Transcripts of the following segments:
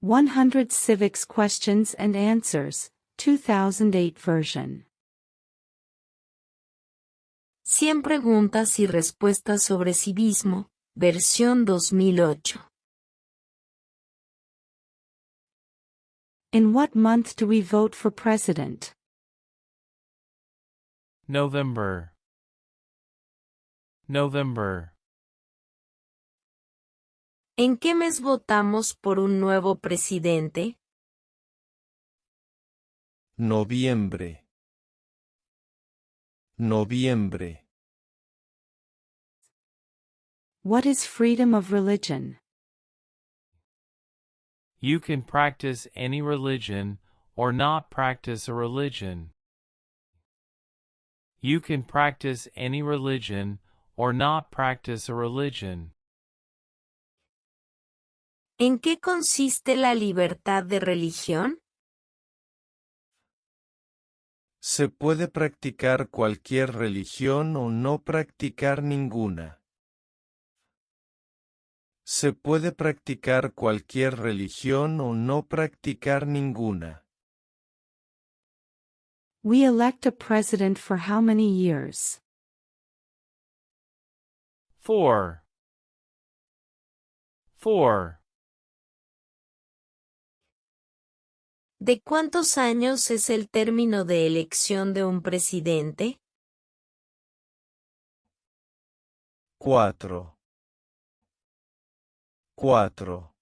100 Civics Questions and Answers, 2008 version. 100 preguntas y respuestas sobre civismo, versión 2008. In what month do we vote for president? November. November. ¿En qué mes votamos por un nuevo presidente? Noviembre. Noviembre. What is freedom of religion? You can practice any religion or not practice a religion. You can practice any religion or not practice a religion. ¿En qué consiste la libertad de religión? Se puede practicar cualquier religión o no practicar ninguna. Se puede practicar cualquier religión o no practicar ninguna. We elect a president for how many years? 4. 4. ¿De cuántos años es el término de elección de un presidente? 4. 4.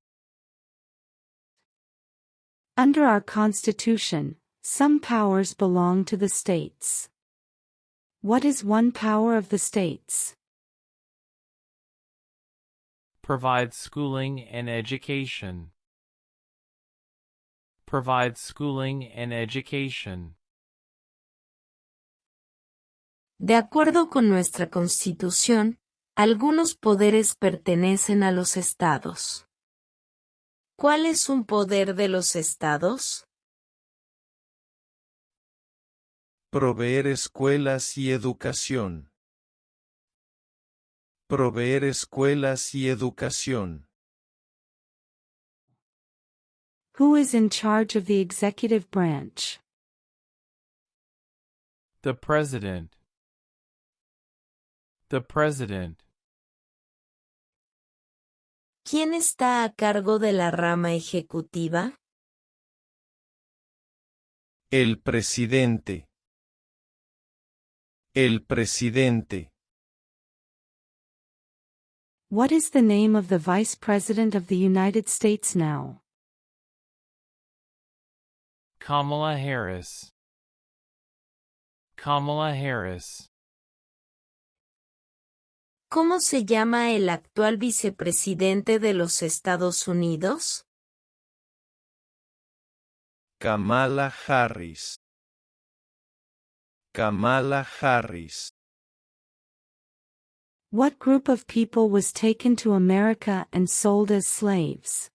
Under our Constitution, some powers belong to the states. What is one power of the states? Provide schooling and education. Provide schooling and education. De acuerdo con nuestra Constitución, algunos poderes pertenecen a los estados. ¿Cuál es un poder de los estados? Proveer escuelas y educación. Proveer escuelas y educación. Who is in charge of the executive branch? The President. The President. ¿Quién está a cargo de la rama ejecutiva? El presidente. El presidente. What is the name of the Vice President of the United States now? Kamala Harris. Kamala Harris. ¿Cómo se llama el actual vicepresidente de los Estados Unidos? Kamala Harris. Kamala Harris. What group of people was taken to America and sold as slaves?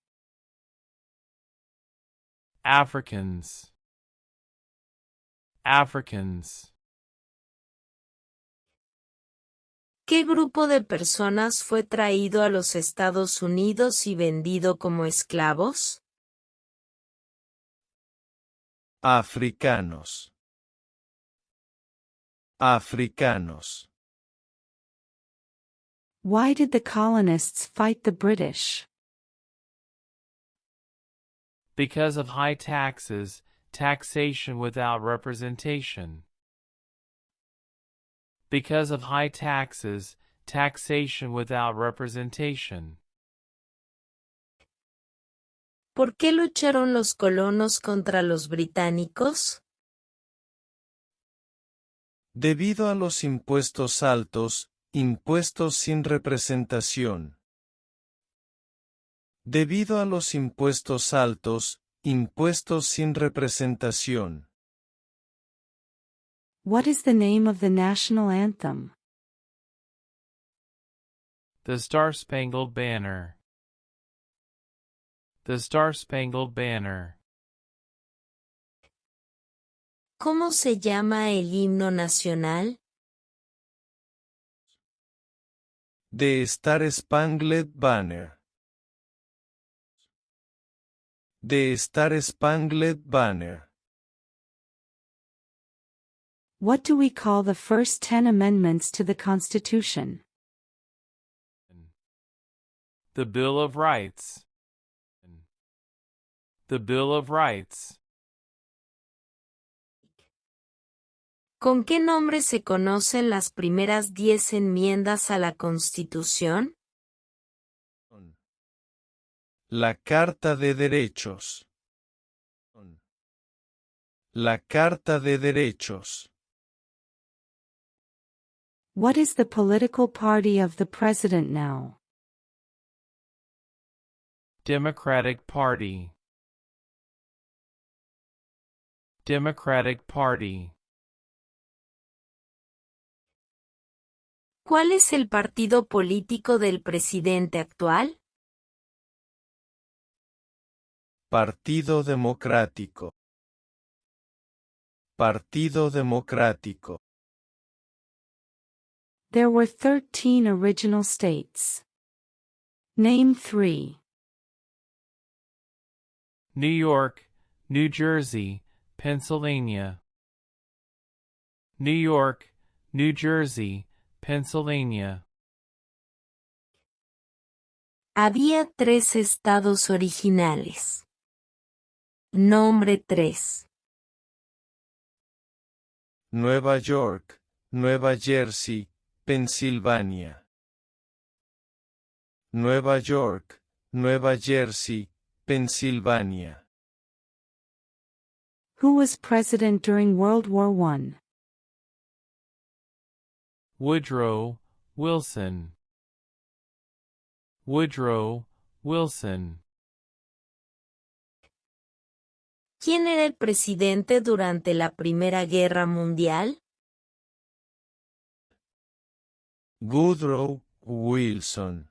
Africans. Africans. ¿Qué grupo de personas fue traído a los Estados Unidos y vendido como esclavos? Africanos. Africanos. Why did the colonists fight the British? Because of high taxes, taxation without representation. Because of high taxes, taxation without representation. ¿Por qué lucharon los colonos contra los británicos? Debido a los impuestos altos, impuestos sin representación. Debido a los impuestos altos, impuestos sin representación. What is the name of the national anthem? The Star-Spangled Banner. The Star-Spangled Banner. ¿Cómo se llama el himno nacional? The Star-Spangled Banner. The Star-Spangled Banner. What do we call the first 10 amendments to the Constitution? The Bill of Rights. The Bill of Rights. ¿Con qué nombre se conocen las primeras 10 enmiendas a la Constitución? La Carta de Derechos. La Carta de Derechos. What is the political party of the president now? Democratic Party. Democratic Party. ¿Cuál es el partido político del presidente actual? Partido Democrático. Partido Democrático. There were 13 original states. Name 3. New York, New Jersey, Pennsylvania. New York, New Jersey, Pennsylvania. Había 3 estados originales. Nombre 3. Nueva York, Nueva Jersey, Pensilvania. Nueva York, Nueva Jersey, Pensilvania. Who was president during World War I? Woodrow Wilson. Woodrow Wilson. ¿Quién era el presidente durante la Primera Guerra Mundial? Woodrow Wilson.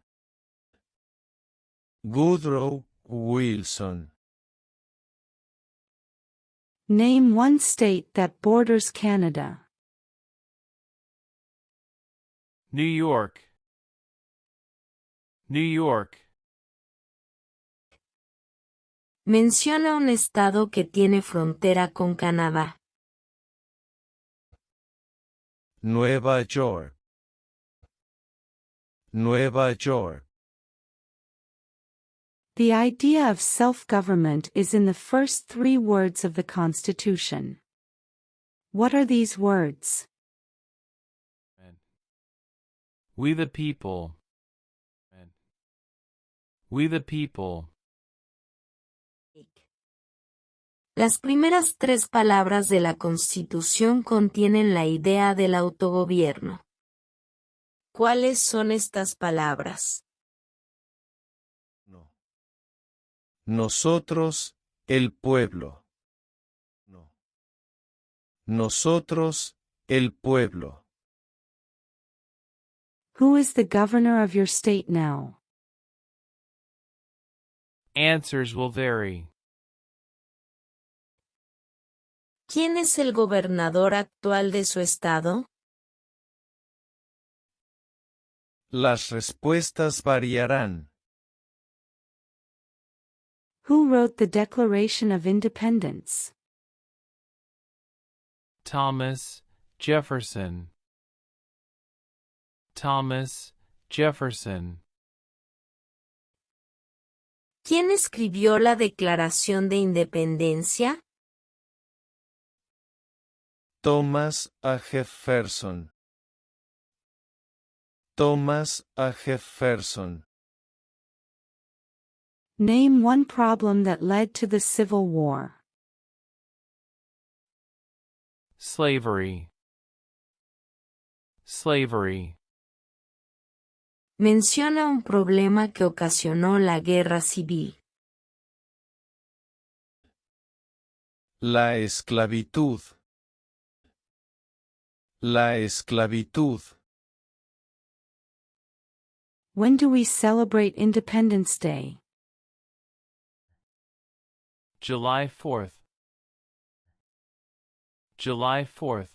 Woodrow Wilson. Name one state that borders Canada. New York. New York. Menciona un estado que tiene frontera con Canadá. Nueva York. Nueva York. The idea of self-government is in the first 3 words of the Constitution. What are these words? We the people. We the people. Las primeras 3 palabras de la Constitución contienen la idea del autogobierno. ¿Cuáles son estas palabras? No. Nosotros, el pueblo. No. Nosotros, el pueblo. Who is the governor of your state now? Answers will vary. ¿Quién es el gobernador actual de su estado? Las respuestas variarán. Who wrote the Declaration of Independence? Thomas Jefferson. Thomas Jefferson. ¿Quién escribió la Declaración de Independencia? Thomas A. Jefferson. Thomas A. Jefferson. Name one problem that led to the Civil War. Slavery. Slavery. Menciona un problema que ocasionó la guerra civil. La esclavitud. La esclavitud. When do we celebrate Independence Day? July 4th. July 4th.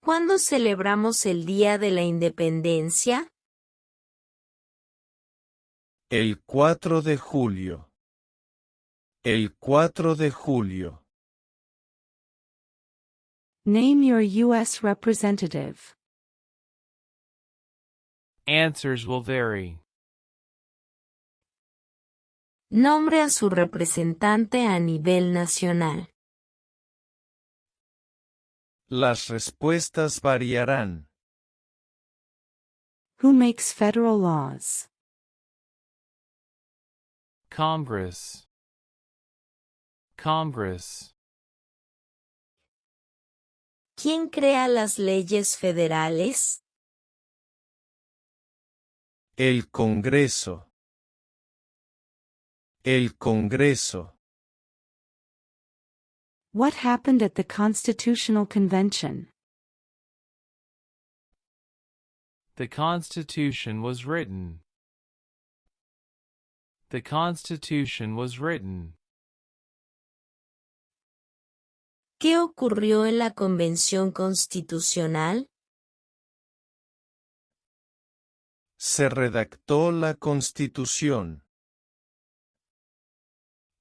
¿Cuándo celebramos el Día de la Independencia? El 4 de julio. El 4 de julio. Name your U.S. representative. Answers will vary. Nombre a su representante a nivel nacional. Las respuestas variarán. Who makes federal laws? Congress. Congress. ¿Quién crea las leyes federales? El Congreso. El Congreso. What happened at the Constitutional Convention? The Constitution was written. The Constitution was written. ¿Qué ocurrió en la Convención Constitucional? Se redactó la Constitución.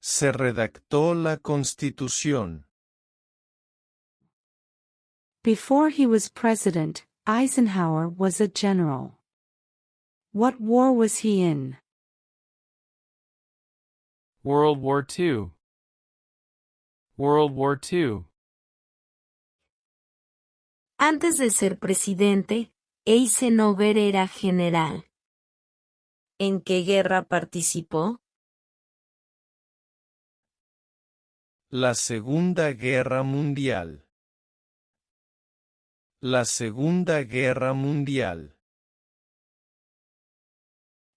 Se redactó la Constitución. Before he was president, Eisenhower was a general. What war was he in? World War II. World War II. Antes de ser presidente, Eisenhower era general. ¿En qué guerra participó? La Segunda Guerra Mundial. La Segunda Guerra Mundial.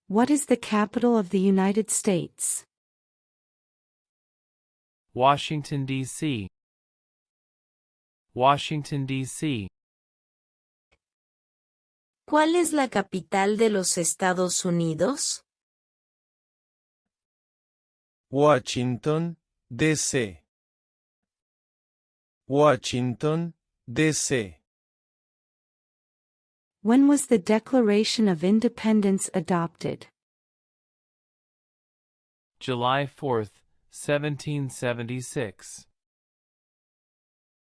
What is the capital of the United States? Washington, D.C. Washington, D.C. ¿Cuál es la capital de los Estados Unidos? Washington, D.C. Washington, D.C. When was the Declaration of Independence adopted? July 4th, 1776.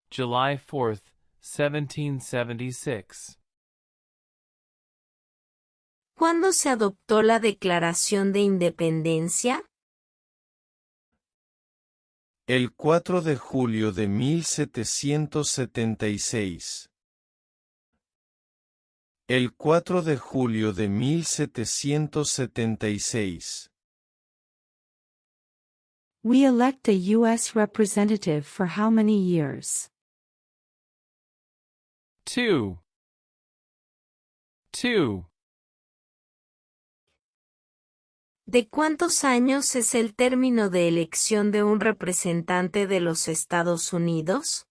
July 4th, 1776. ¿Cuándo se adoptó la Declaración de Independencia? El 4 de julio de 1776. El 4 de julio de 1776. We elect a U.S. representative for how many years? 2. 2. ¿De cuántos años es el término de elección de un representante de los Estados Unidos?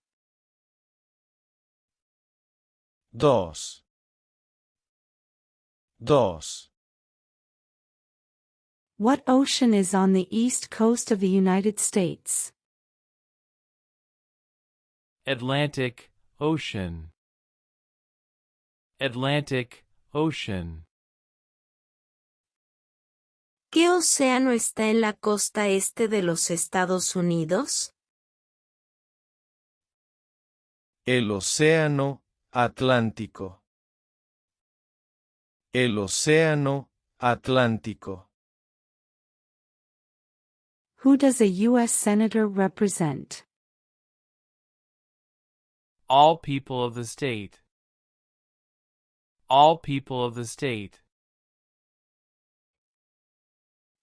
2. 2. What ocean is on the east coast of the United States? Atlantic Ocean. Atlantic Ocean. ¿Qué océano está en la costa este de los Estados Unidos? El Océano Atlántico. El Océano Atlántico. Who does a U.S. Senator represent? All people of the state. All people of the state.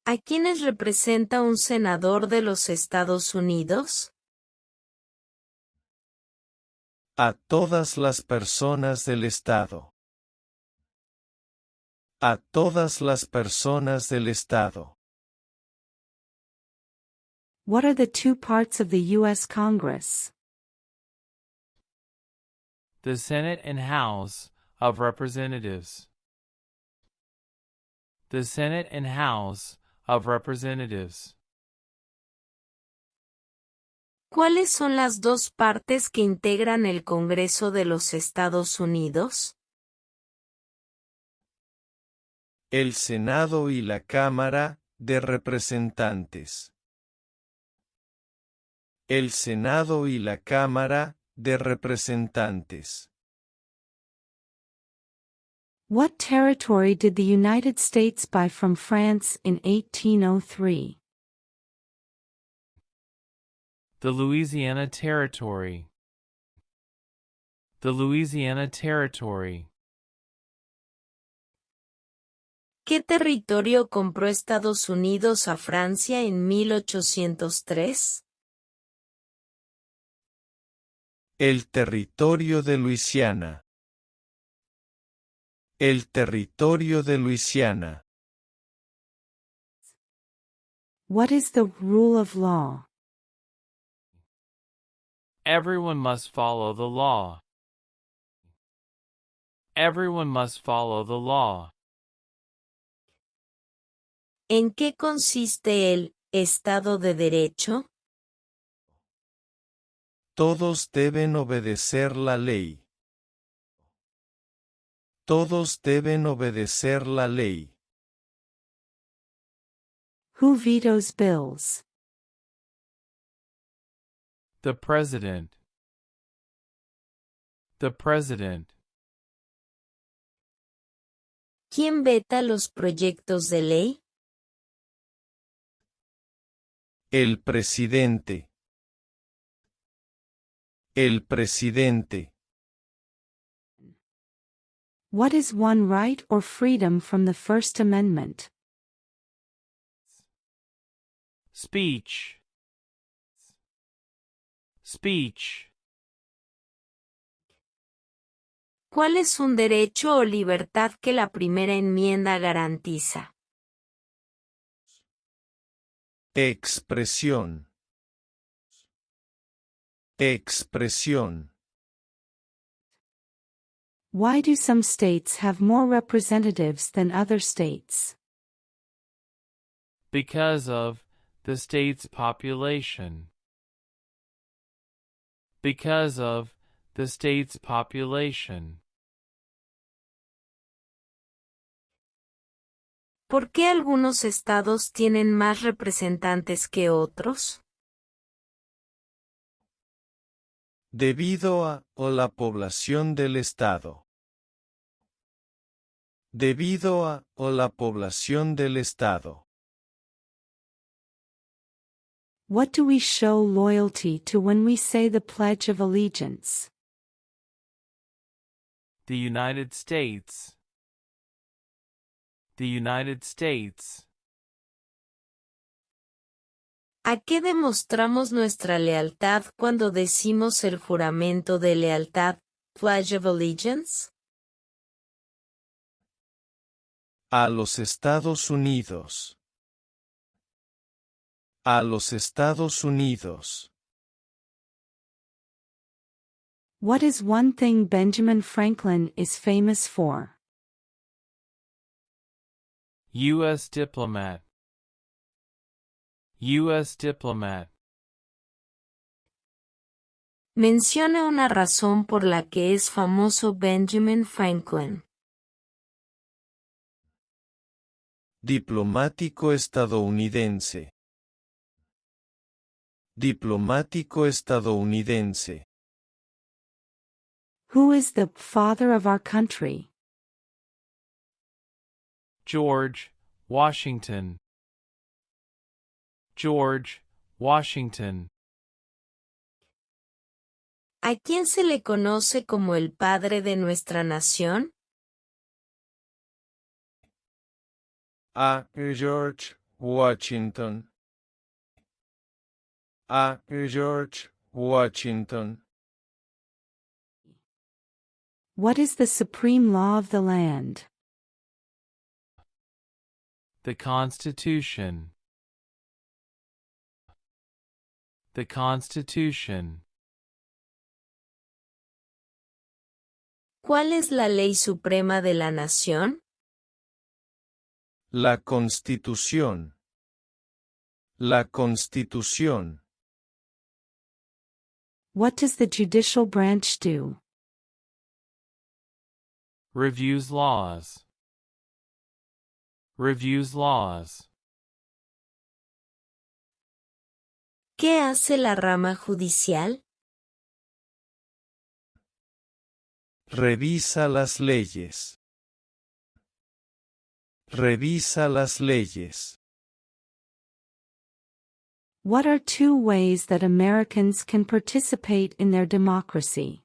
¿A quiénes representa un senador de los Estados Unidos? A todas las personas del Estado. A todas las personas del Estado. What are the two parts of the U.S. Congress? The Senate and House of Representatives. The Senate and House of Representatives. ¿Cuáles son las dos partes que integran el Congreso de los Estados Unidos? El Senado y la Cámara de Representantes. El Senado y la Cámara de Representantes. What territory did the United States buy from France in 1803? The Louisiana Territory. The Louisiana Territory. ¿Qué territorio compró Estados Unidos a Francia en 1803? El territorio de Luisiana. El territorio de Luisiana. What is the rule of law? Everyone must follow the law. Everyone must follow the law. ¿En qué consiste el Estado de Derecho? Todos deben obedecer la ley. Todos deben obedecer la ley. Who vetoes bills? The President. The President. ¿Quién veta los proyectos de ley? El presidente. El presidente. What is one right or freedom from the First Amendment? Speech. Speech. ¿Cuál es un derecho o libertad que la primera enmienda garantiza? Expresión. Expresión. Why do some states have more representatives than other states? Because of the state's population. Because of the state's population. ¿Por qué algunos estados tienen más representantes que otros? Debido a o la población del estado. Debido a o la población del estado. What do we show loyalty to when we say the Pledge of Allegiance? The United States. The United States. ¿A qué demostramos nuestra lealtad cuando decimos el juramento de lealtad, Pledge of Allegiance? A los Estados Unidos. A los Estados Unidos. What is one thing Benjamin Franklin is famous for? U.S. diplomat. U.S. diplomat. Menciona una razón por la que es famoso Benjamin Franklin. Diplomático estadounidense. Diplomático estadounidense. Who is the father of our country? George Washington. George Washington. ¿A quién se le conoce como el padre de nuestra nación? A George Washington. A George Washington. What is the supreme law of the land? The Constitution. The Constitution. ¿Cuál es la ley suprema de la nación? La Constitución. La Constitución. What does the judicial branch do? Reviews laws. Reviews laws. ¿Qué hace la rama judicial? Revisa las leyes. Revisa las leyes. What are 2 ways that Americans can participate in their democracy?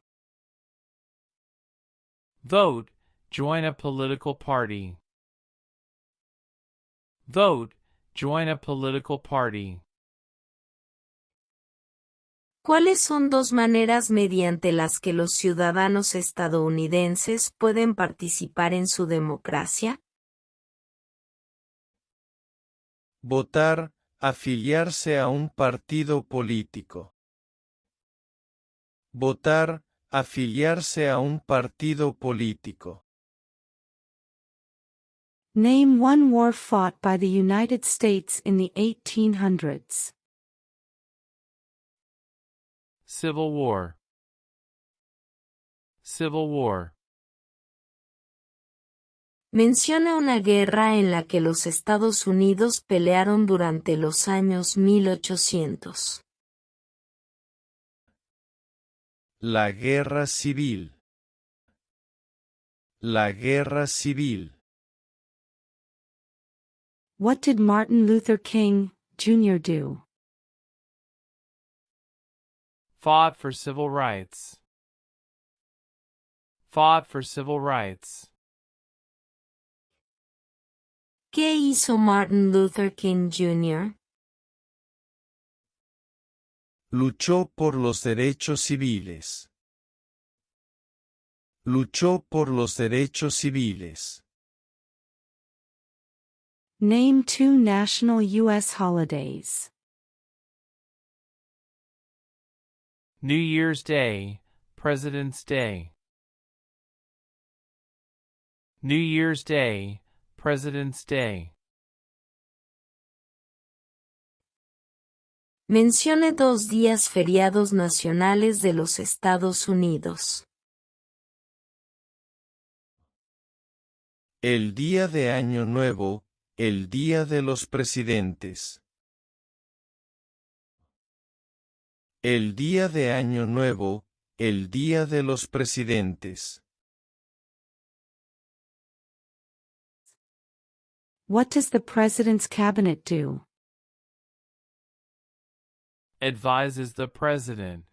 Vote, join a political party. Vote, join a political party. ¿Cuáles son 2 maneras mediante las que los ciudadanos estadounidenses pueden participar en su democracia? Votar, afiliarse a un partido político. Votar, afiliarse a un partido político. Name one war fought by the United States in the 1800s. Civil War. Civil War. Menciona una guerra en la que los Estados Unidos pelearon durante los años 1800. La guerra civil. La guerra civil. What did Martin Luther King, Jr. do? Fought for civil rights. Fought for civil rights. ¿Qué hizo Martin Luther King Jr.? Luchó por los derechos civiles. Luchó por los derechos civiles. Name 2 national U.S. holidays. New Year's Day, President's Day. New Year's Day, President's Day. Mencione 2 días feriados nacionales de los Estados Unidos. El día de Año Nuevo, el día de los presidentes. El día de Año Nuevo, el día de los presidentes. What does the President's Cabinet do? Advises the President.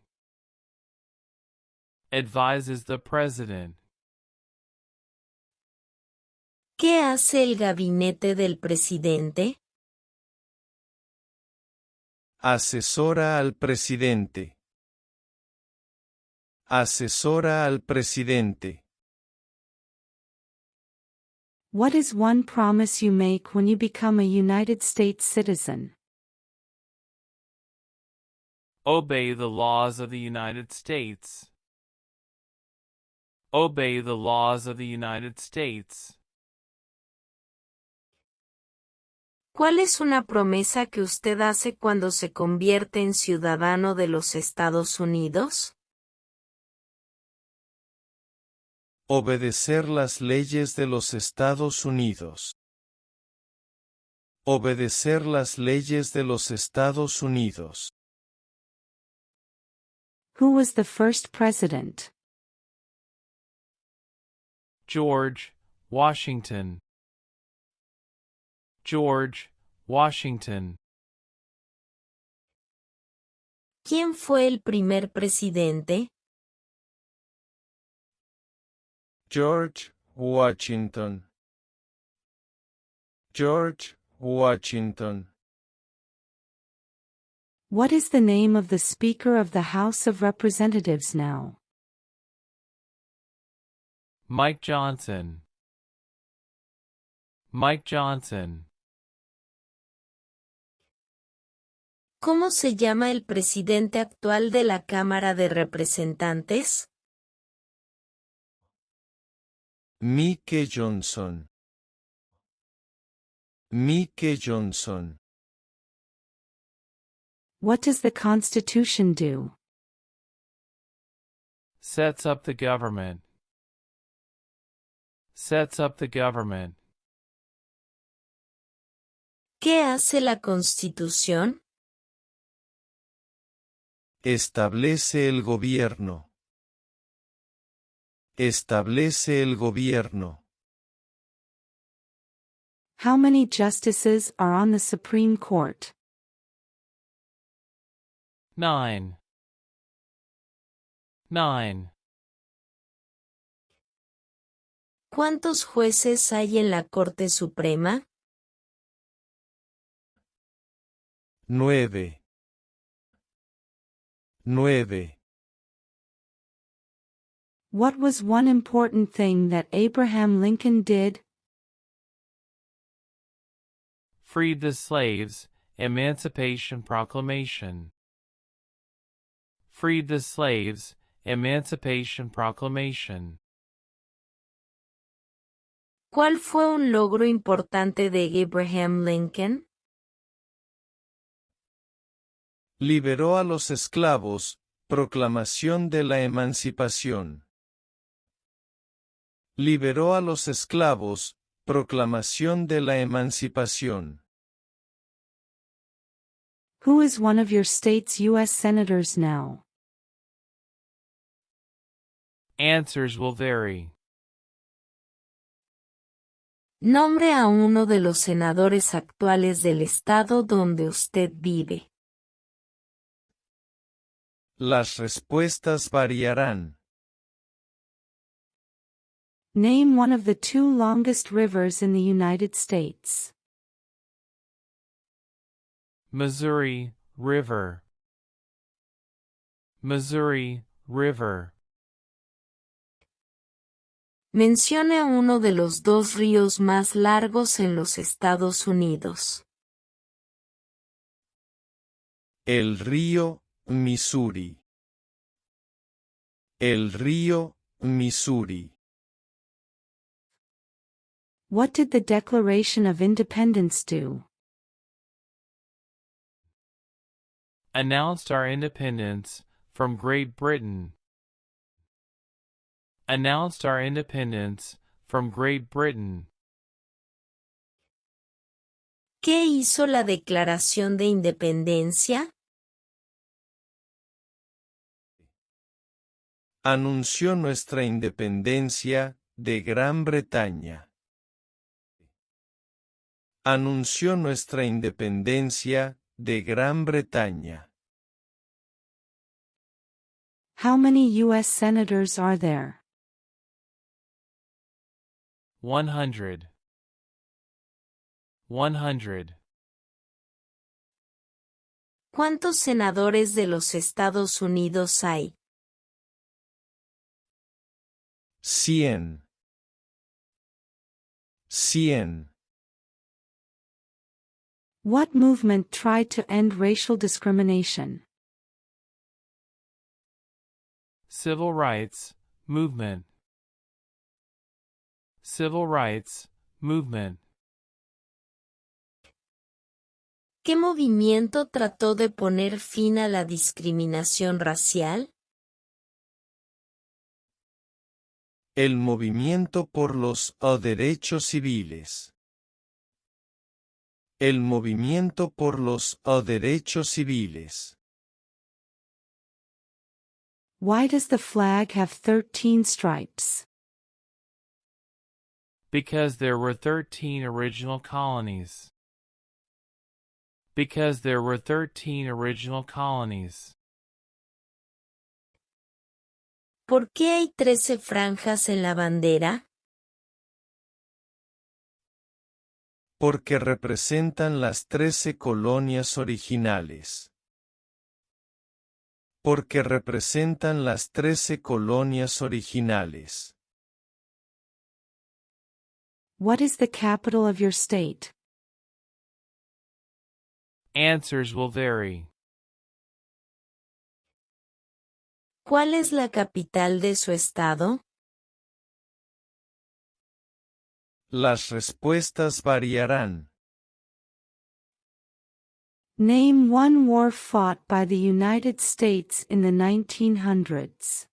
Advises the President. ¿Qué hace el gabinete del presidente? Asesora al presidente. Asesora al presidente. What is one promise you make when you become a United States citizen? Obey the laws of the United States. Obey the laws of the United States. ¿Cuál es una promesa que usted hace cuando se convierte en ciudadano de los Estados Unidos? Obedecer las leyes de los Estados Unidos. Obedecer las leyes de los Estados Unidos. Who was the first president? George Washington. George Washington. ¿Quién fue el primer presidente? George Washington. George Washington. What is the name of the Speaker of the House of Representatives now? Mike Johnson. Mike Johnson. ¿Cómo se llama el presidente actual de la Cámara de Representantes? Mike Johnson. Mike Johnson. What does the Constitution do? Sets up the government. Sets up the government. ¿Qué hace la Constitución? Establece el gobierno. Establece el gobierno. How many justices are on the Supreme Court? 9. 9. ¿Cuántos jueces hay en la Corte Suprema? 9. 9. What was one important thing that Abraham Lincoln did? Freed the slaves, Emancipation Proclamation. Freed the slaves, Emancipation Proclamation. ¿Cuál fue un logro importante de Abraham Lincoln? Liberó a los esclavos. Proclamación de la emancipación. Liberó a los esclavos. Proclamación de la emancipación. Who is one of your state's U.S. senators now? Answers will vary. Nombre a uno de los senadores actuales del estado donde usted vive. Las respuestas variarán. Name one of the two longest rivers in the United States. Missouri River. Missouri River. Mencione a uno de los dos ríos más largos en los Estados Unidos. El río Missouri. El río Missouri. What did the Declaration of Independence do? Announced our independence from Great Britain. Announced our independence from Great Britain. ¿Qué hizo la Declaración de Independencia? Anunció nuestra independencia de Gran Bretaña. Anunció nuestra independencia de Gran Bretaña. How many U.S. senators are there? 100. 100. ¿Cuántos senadores de los Estados Unidos hay? 100. 100. What movement tried to end racial discrimination? Civil rights movement. Civil rights movement. ¿Qué movimiento trató de poner fin a la discriminación racial? El movimiento por los derechos civiles. El movimiento por los derechos civiles. Why does the flag have 13 stripes? Because there were 13 original colonies. Because there were 13 original colonies. ¿Por qué hay 13 franjas en la bandera? Porque representan las 13 colonias originales. Porque representan las 13 colonias originales. What is the capital of your state? Answers will vary. ¿Cuál es la capital de su estado? Las respuestas variarán. Name one war fought by the United States in the 1900s.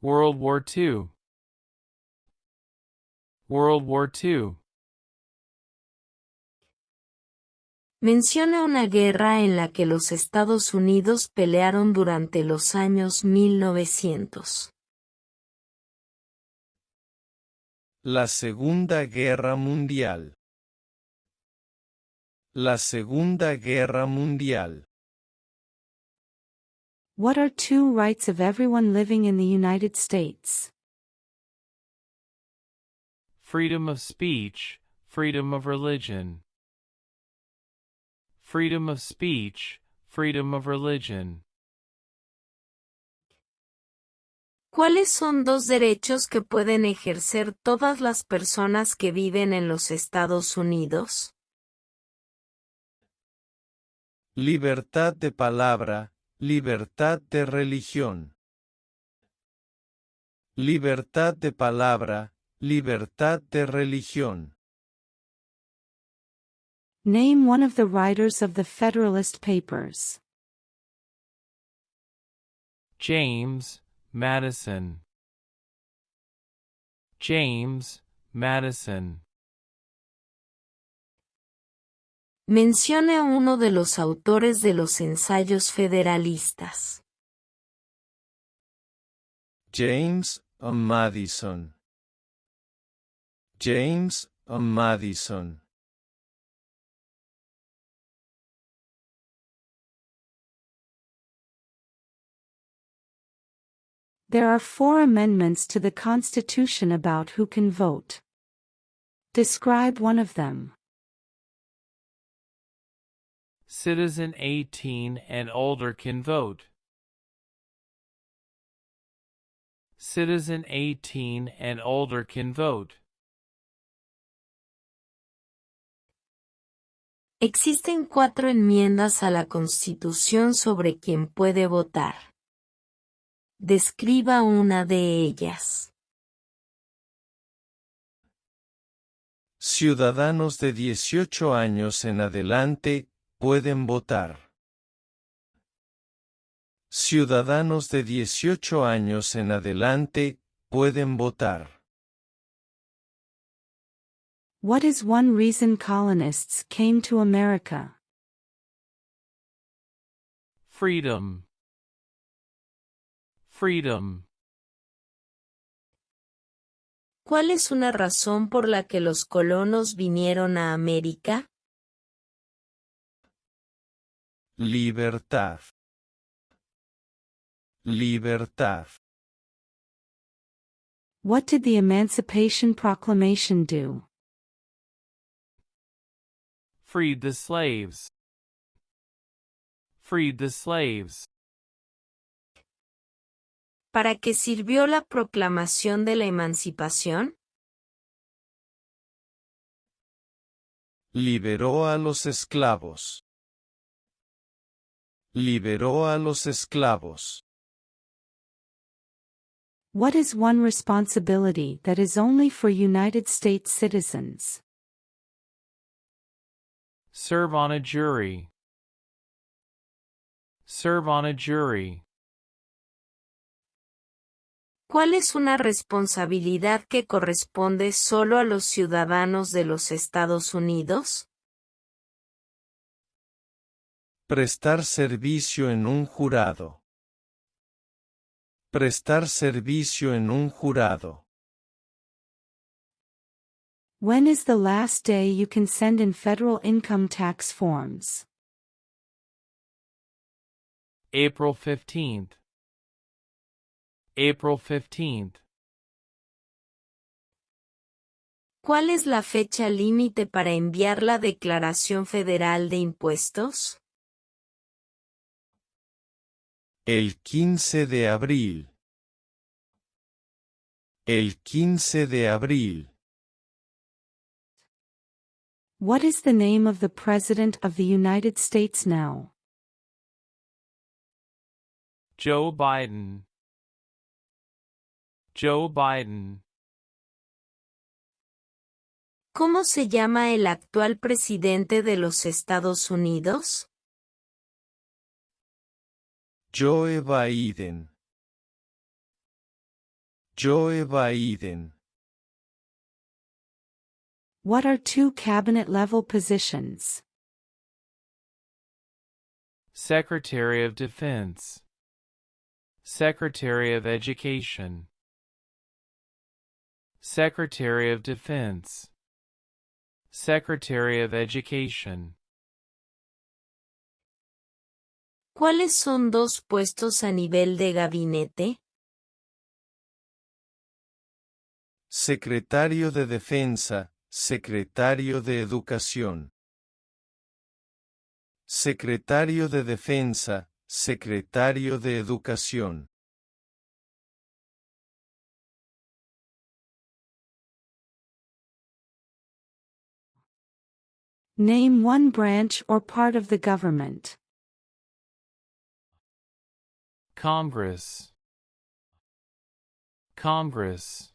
World War II. World War II. Menciona una guerra en la que los Estados Unidos pelearon durante los años 1900. La Segunda Guerra Mundial. La Segunda Guerra Mundial. What are two rights of everyone living in the United States? Freedom of speech, freedom of religion. Freedom of speech, freedom of religion. ¿Cuáles son dos derechos que pueden ejercer todas las personas que viven en los Estados Unidos? Libertad de palabra, libertad de religión. Libertad de palabra, libertad de religión. Name one of the writers of the Federalist Papers. James Madison. James Madison. Mencione uno de los autores de los ensayos federalistas. James Madison. James Madison. There are 4 amendments to the Constitution about who can vote. Describe one of them. Citizen 18 and older can vote. Citizen 18 and older can vote. Existen 4 enmiendas a la Constitución sobre quién puede votar. Describa una de ellas. Ciudadanos de 18 años en adelante pueden votar. Ciudadanos de 18 años en adelante pueden votar. What is one reason colonists came to America? Freedom. Freedom. ¿Cuál es una razón por la que los colonos vinieron a América? Libertad. Libertad. What did the Emancipation Proclamation do? Freed the slaves. Freed the slaves. ¿Para qué sirvió la proclamación de la emancipación? Liberó a los esclavos. Liberó a los esclavos. What is one responsibility that is only for United States citizens? Serve on a jury. Serve on a jury. ¿Cuál es una responsabilidad que corresponde solo a los ciudadanos de los Estados Unidos? Prestar servicio en un jurado. Prestar servicio en un jurado. When is the last day you can send in federal income tax forms? April 15th. April 15th. ¿Cuál es la fecha límite para enviar la Declaración Federal de Impuestos? El 15 de abril. El 15 de abril. What is the name of the President of the United States now? Joe Biden. Joe Biden. ¿Cómo se llama el actual presidente de los Estados Unidos? Joe Biden. Joe Biden. What are two cabinet-level positions? Secretary of Defense, Secretary of Education, Secretary of Defense, Secretary of Education. ¿Cuáles son dos puestos a nivel de gabinete? Secretario de Defensa, Secretario de Educación. Secretario de Defensa, Secretario de Educación. Name one branch or part of the government. Congress, Congress.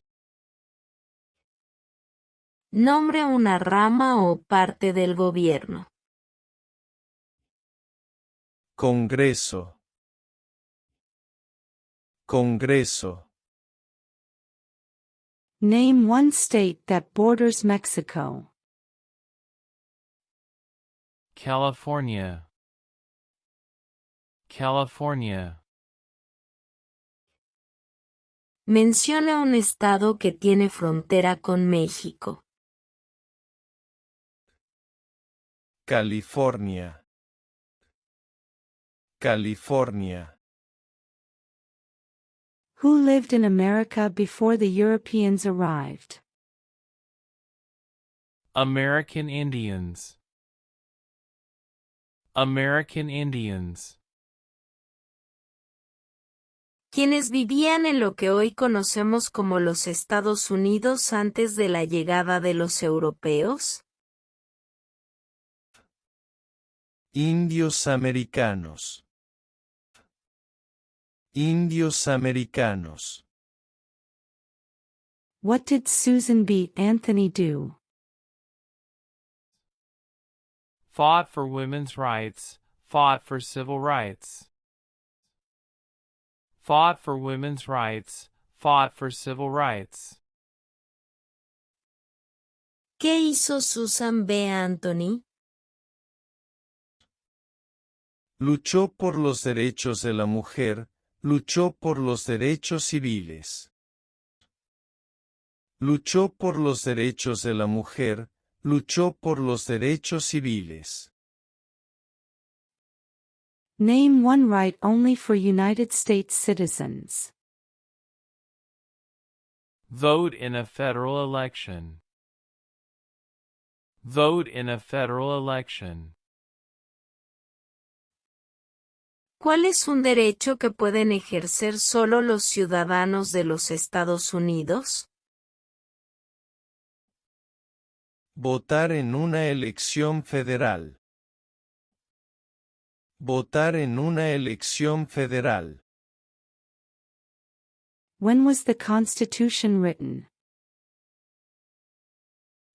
Nombre una rama o parte del gobierno. Congreso, Congreso. Name one state that borders Mexico. California, California. Menciona un estado que tiene frontera con México. California, California. Who lived in America before the Europeans arrived? American Indians, American Indians. Quienes vivían en lo que hoy conocemos como los Estados Unidos antes de la llegada de los europeos. Indios americanos. Indios americanos. What did Susan B. Anthony do? Fought for women's rights, fought for civil rights. Fought for women's rights, fought for civil rights. ¿Qué hizo Susan B. Anthony? Luchó por los derechos de la mujer, luchó por los derechos civiles. Luchó por los derechos de la mujer, luchó por los derechos civiles. Name one right only for United States citizens. Vote in a federal election. Vote in a federal election. ¿Cuál es un derecho que pueden ejercer solo los ciudadanos de los Estados Unidos? Votar en una elección federal. Votar en una elección federal. When was the Constitution written?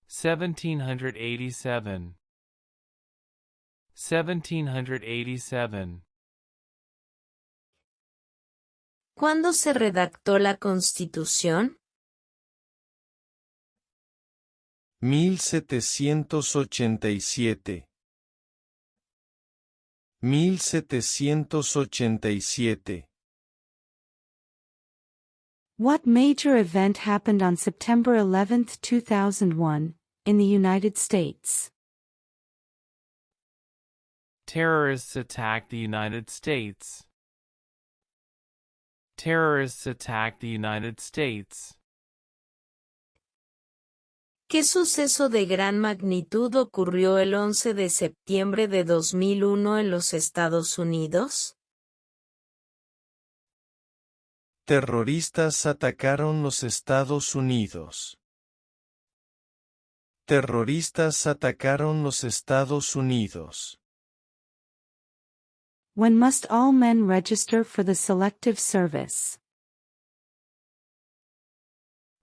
1787. 1787. ¿Cuándo se redactó la Constitución? 1787. 1787. What major event happened on September 11, 2001, in the United States? Terrorists attacked the United States. Terrorists attacked the United States. ¿Qué suceso de gran magnitud ocurrió el 11 de septiembre de 2001 en los Estados Unidos? Terroristas atacaron los Estados Unidos. Terroristas atacaron los Estados Unidos. When must all men register for the Selective Service?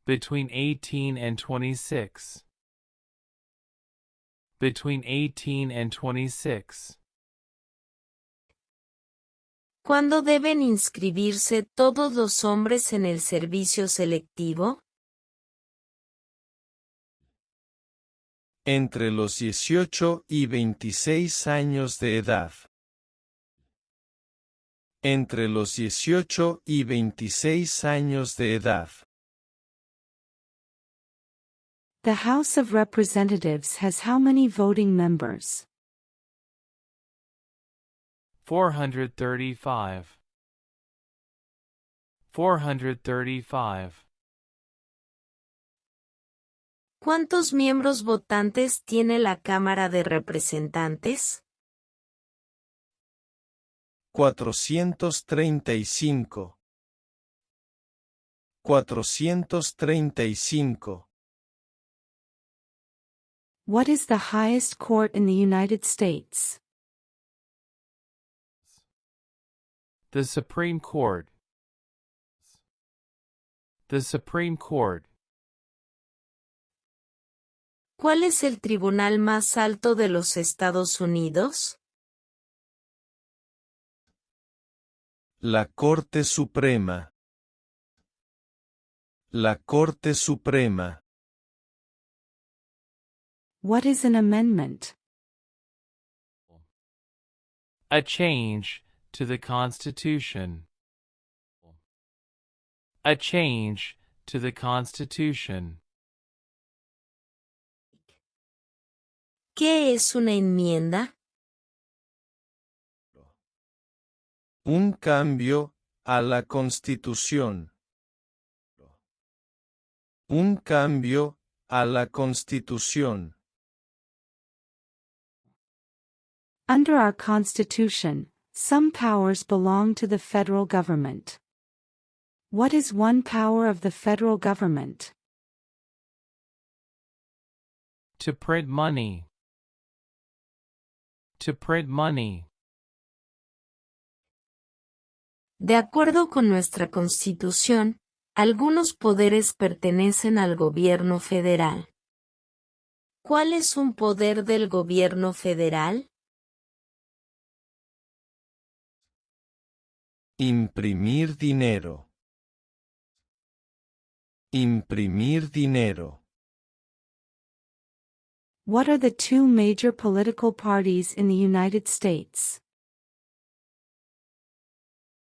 Between 18 and 26. Between 18 and 26. ¿Cuándo deben inscribirse todos los hombres en el servicio selectivo? Entre los 18 y 26 años de edad. Entre los 18 y 26 años de edad. The House of Representatives has how many voting members? 435. 435. ¿Cuántos miembros votantes tiene la Cámara de Representantes? 435. 435. What is the highest court in the United States? The Supreme Court. The Supreme Court. ¿Cuál es el tribunal más alto de los Estados Unidos? La Corte Suprema. La Corte Suprema. What is an amendment? A change to the Constitution. A change to the Constitution. ¿Qué es una enmienda? Un cambio a la Constitución. Un cambio a la Constitución. Under our Constitution, some powers belong to the federal government. What is one power of the federal government? To print money. To print money. De acuerdo con nuestra Constitución, algunos poderes pertenecen al gobierno federal. ¿Cuál es un poder del gobierno federal? Imprimir dinero. Imprimir dinero. What are the two major political parties in the United States?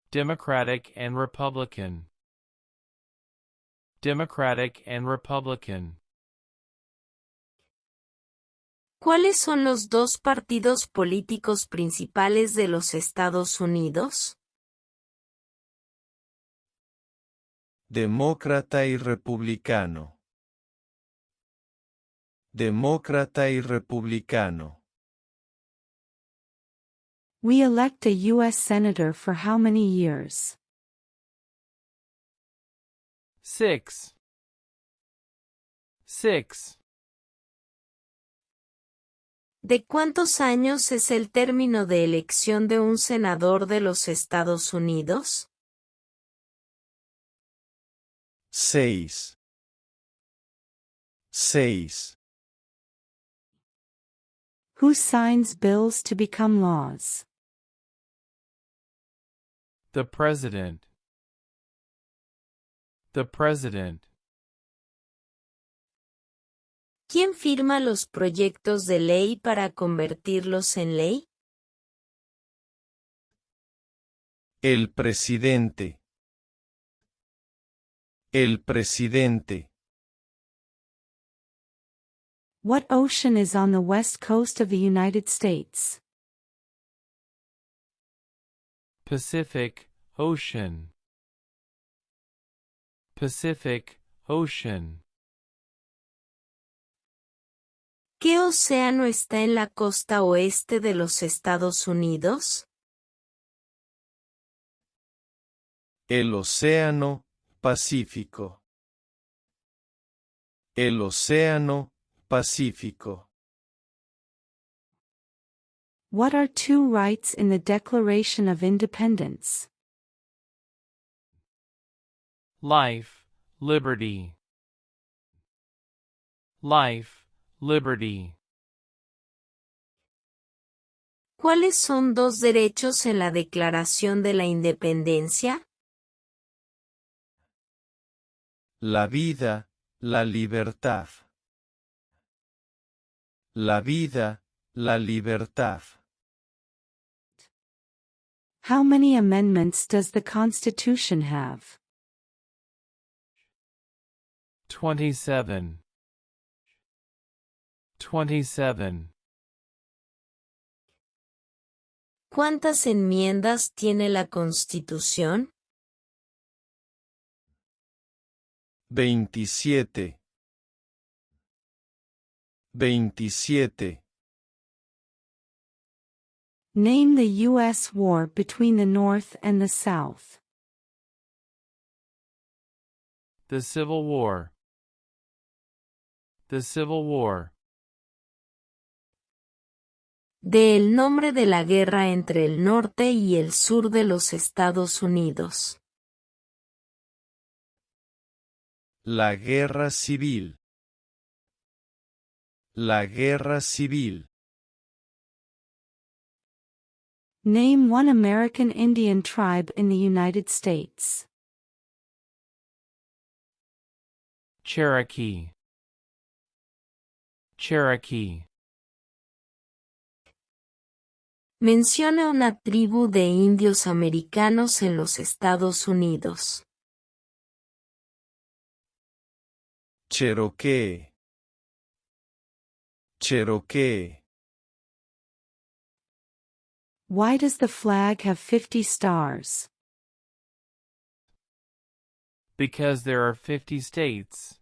Democratic and Republican. Democratic and Republican. ¿Cuáles son los dos partidos políticos principales de los Estados Unidos? Demócrata y republicano. Demócrata y republicano. We elect a U.S. Senator for how many years? 6. 6. ¿De cuántos años es el término de elección de un senador de los Estados Unidos? 6. 6. Who signs bills to become laws? The President. The President. ¿Quién firma los proyectos de ley para convertirlos en ley? El presidente. El presidente. What ocean is on the west coast of the United States? Pacific Ocean. Pacific Ocean. ¿Qué océano está en la costa oeste de los Estados Unidos? El Océano Pacífico. El Océano Pacífico. What are two rights in the Declaration of Independence? Life, liberty. Life, liberty. ¿Cuáles son dos derechos en la Declaración de la Independencia? La vida, la libertad. la vida, la libertad. How many amendments does the Constitution have? 27. 27. ¿Cuántas enmiendas tiene la Constitución? 27. 27. Name the U.S. war between the North and the South. The Civil War. The Civil War. De el nombre de la guerra entre el norte y el sur de los Estados Unidos. La guerra civil. La guerra civil. Name one American Indian tribe in the United States. Cherokee. Cherokee. Menciona una tribu de indios americanos en los Estados Unidos. Cherokee. Cherokee. Why does the flag have 50 stars? Because there are 50 states.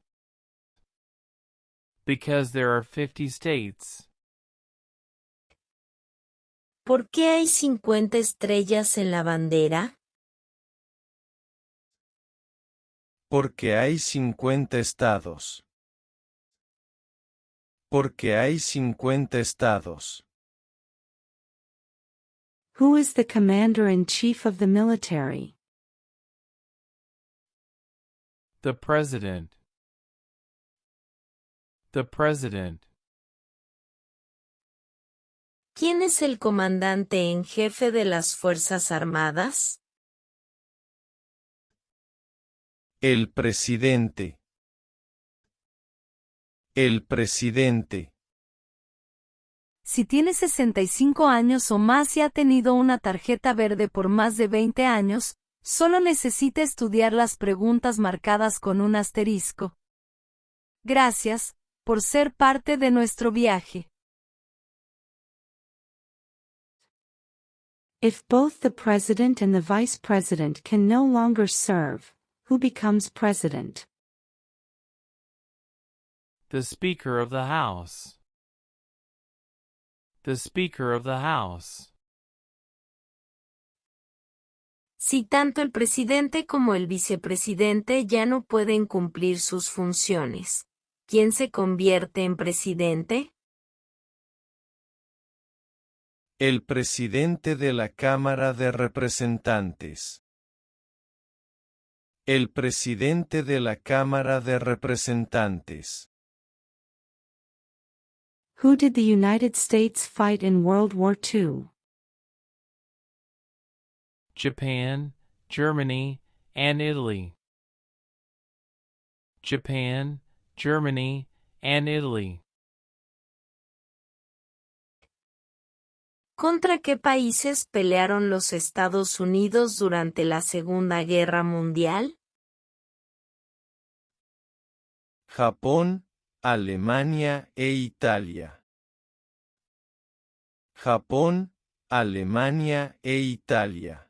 Because there are 50 states. ¿Por qué hay 50 estrellas en la bandera? Porque hay 50 estados. Porque hay 50 estados. Who is the commander-in-chief of the military? The President. The President. ¿Quién es el comandante en jefe de las Fuerzas Armadas? El presidente. El presidente. Si tiene 65 años o más y ha tenido una tarjeta verde por más de 20 años, solo necesita estudiar las preguntas marcadas con un asterisco. Gracias por ser parte de nuestro viaje. If both the president and the vice president can no longer serve, who becomes president? The Speaker of the House. The Speaker of the House. Si tanto el presidente como el vicepresidente ya no pueden cumplir sus funciones, ¿quién se convierte en presidente? El presidente de la Cámara de Representantes. El presidente de la Cámara de Representantes. Who did the United States fight in World War II? Japan, Germany, and Italy. Japan, Germany, and Italy. ¿Contra qué países pelearon los Estados Unidos durante la Segunda Guerra Mundial? Japón, Alemania e Italia. Japón, Alemania e Italia.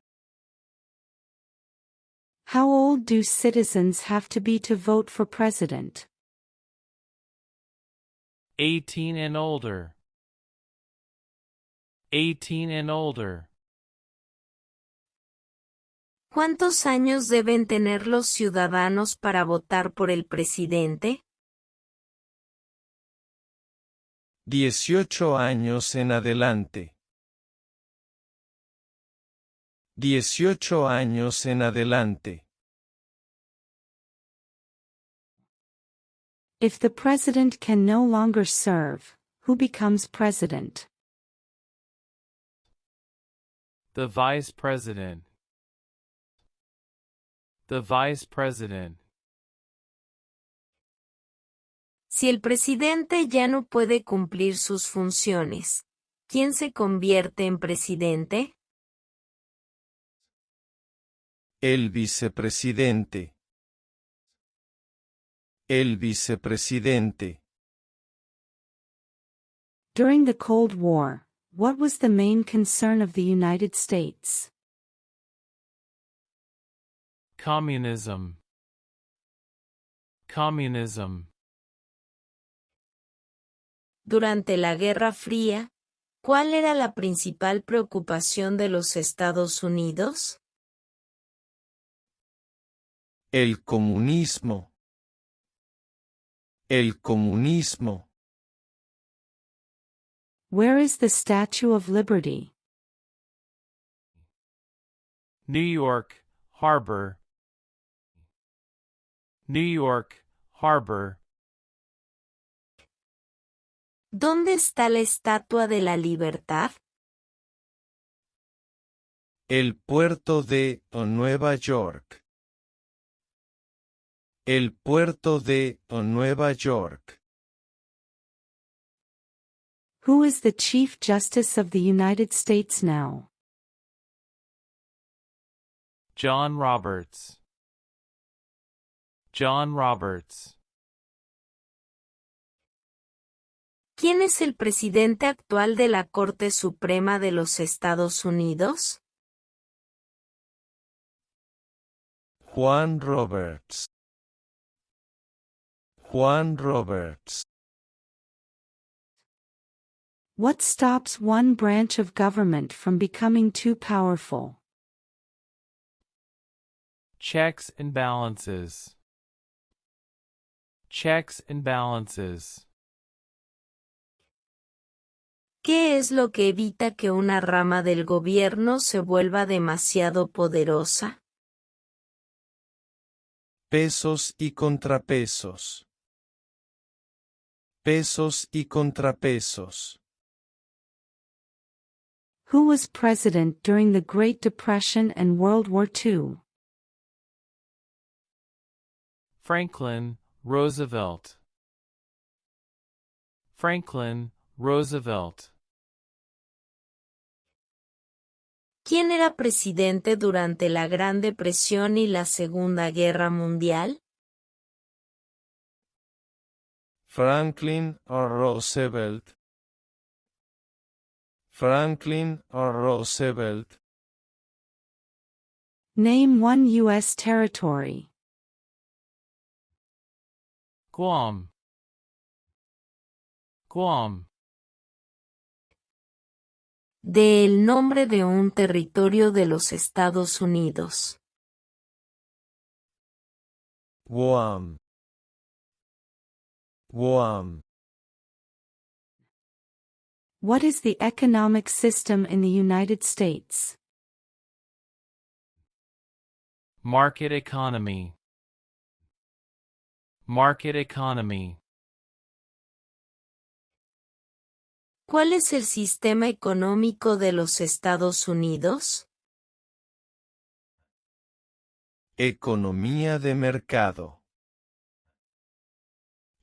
How old do citizens have to be to vote for president? 18 and older. 18 and older. ¿Cuántos años deben tener los ciudadanos para votar por el presidente? 18 años en adelante. 18 años en adelante. If the president can no longer serve, who becomes president? The Vice President. The Vice President. Si el presidente ya no puede cumplir sus funciones, ¿quién se convierte en presidente? El vicepresidente. El vicepresidente. During the Cold War, what was the main concern of the United States? Communism. Communism. Durante la Guerra Fría, ¿cuál era la principal preocupación de los Estados Unidos? El comunismo. El comunismo. Where is the Statue of Liberty? New York Harbor. New York Harbor. ¿Dónde está la Estatua de la Libertad? El puerto de Nueva York. El puerto de Nueva York. Who is the Chief Justice of the United States now? John Roberts. John Roberts. ¿Quién es el presidente actual de la Corte Suprema de los Estados Unidos? Juan Roberts. Juan Roberts. What stops one branch of government from becoming too powerful? Checks and balances. Checks and balances. ¿Qué es lo que evita que una rama del gobierno se vuelva demasiado poderosa? Pesos y contrapesos. Pesos y contrapesos. Who was president during the Great Depression and World War II? Franklin Roosevelt. Franklin Roosevelt. ¿Quién era presidente durante la Gran Depresión y la Segunda Guerra Mundial? Franklin Roosevelt. Franklin Roosevelt. Name one U.S. territory. Guam. Guam. De el nombre de un territorio de los Estados Unidos. Guam. Guam. What is the economic system in the United States? Market economy. Market economy. ¿Cuál es el sistema económico de los Estados Unidos? Economía de mercado.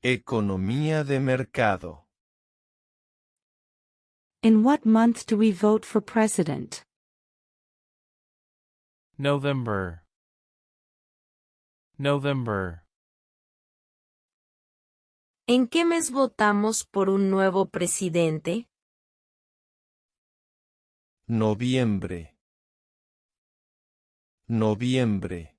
Economía de mercado. In what month do we vote for president? November. November. ¿En qué mes votamos por un nuevo presidente? Noviembre. Noviembre.